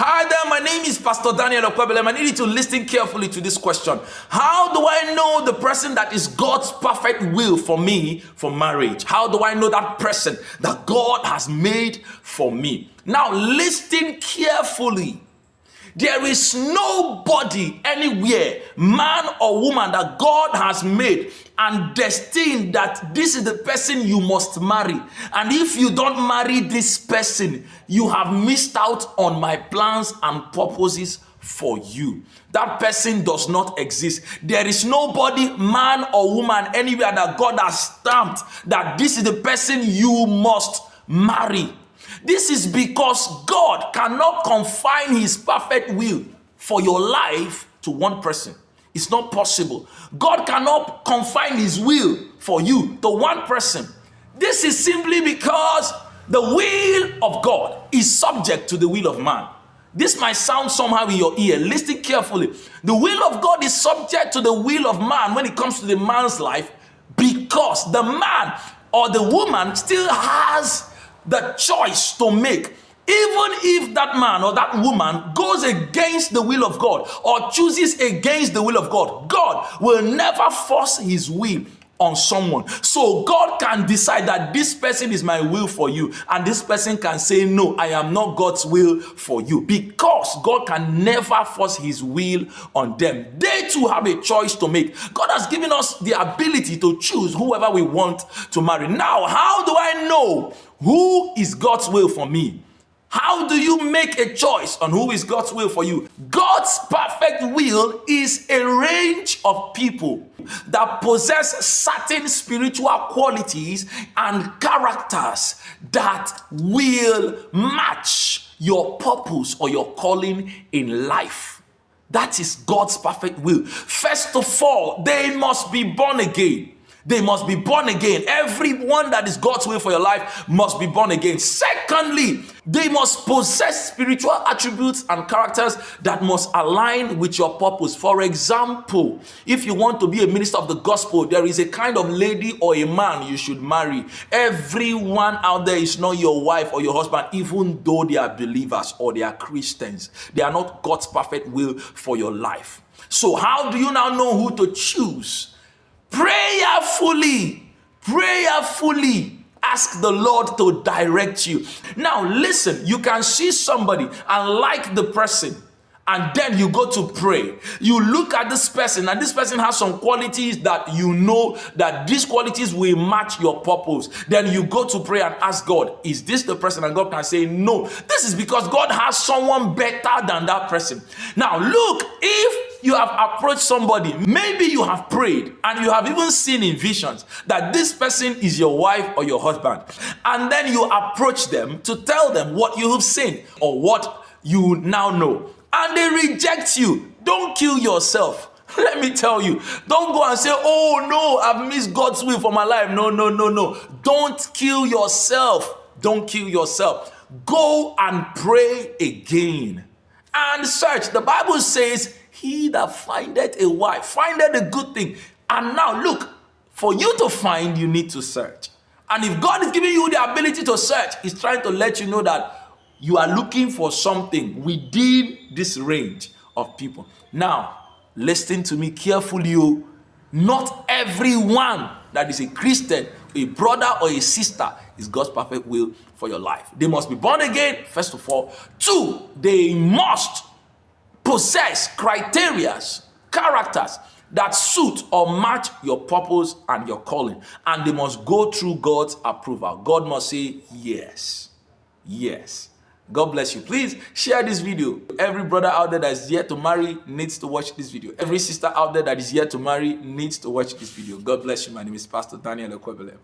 Hi there, my name is Pastor Daniel Okwebelem. I need you to listen carefully to this question. How do I know the person that is God's perfect will for me for marriage? How do I know that person that God has made for me? Now listen carefully. There is nobody anywhere, man or woman, that God has made and destined that this is the person you must marry. And if you don't marry this person, you have missed out on my plans and purposes for you. That person does not exist. There is nobody, man or woman, anywhere that God has stamped that this is the person you must marry. This is because God cannot confine his perfect will for your life to one person. It's not possible. God cannot confine his will for you to one person. This is simply because the will of God is subject to the will of man. This might sound somehow in your ear. Listen carefully. The will of God is subject to the will of man when it comes to the man's life, because the man or the woman still has the choice to make. Even if that man or that woman goes against the will of God or chooses against the will of God, God will never force his will on someone. So God can decide that this person is my will for you, and this person can say, no, I am not God's will for you, because God can never force his will on them. They too have a choice to make. God has given us the ability to choose whoever we want to marry. Now, how do I know who is God's will for me? How do you make a choice on who is God's will for you? God's perfect will is a range of people that possess certain spiritual qualities and characters that will match your purpose or your calling in life. That is God's perfect will. First of all, they must be born again. They must be born again. Everyone that is God's will for your life must be born again. Secondly, they must possess spiritual attributes and characters that must align with your purpose. For example, if you want to be a minister of the gospel, there is a kind of lady or a man you should marry. Everyone out there is not your wife or your husband, even though they are believers or they are Christians. They are not God's perfect will for your life. So how do you now know who to choose? Prayerfully ask the Lord to direct you. Now listen, you can see somebody and like the person, and then you go to pray. You look at this person, and this person has some qualities that you know that these qualities will match your purpose. Then you go to pray and ask God, is this the person? And God can say, no. This is because God has someone better than that person. Now look, if you have approached somebody, maybe you have prayed and you have even seen in visions that this person is your wife or your husband, and then you approach them to tell them what you have seen or what you now know, and they reject you. Don't kill yourself. Let me tell you, don't go and say, oh no, I've missed God's will for my life. No. Don't kill yourself. Don't kill yourself. Go and pray again and search. The Bible says, he that findeth a wife findeth a good thing. And now look, for you to find, you need to search. And if God is giving you the ability to search, he's trying to let you know that you are looking for something within this range of people. Now, listen to me carefully. Not everyone that is a Christian, a brother or a sister, is God's perfect will for your life. They must be born again, first of all. 2, they must possess criteria, characters that suit or match your purpose and your calling. And they must go through God's approval. God must say yes. Yes. God bless you. Please share this video. Every brother out there that is yet to marry needs to watch this video. Every sister out there that is yet to marry needs to watch this video. God bless you. My name is Pastor Daniel Okwebelem.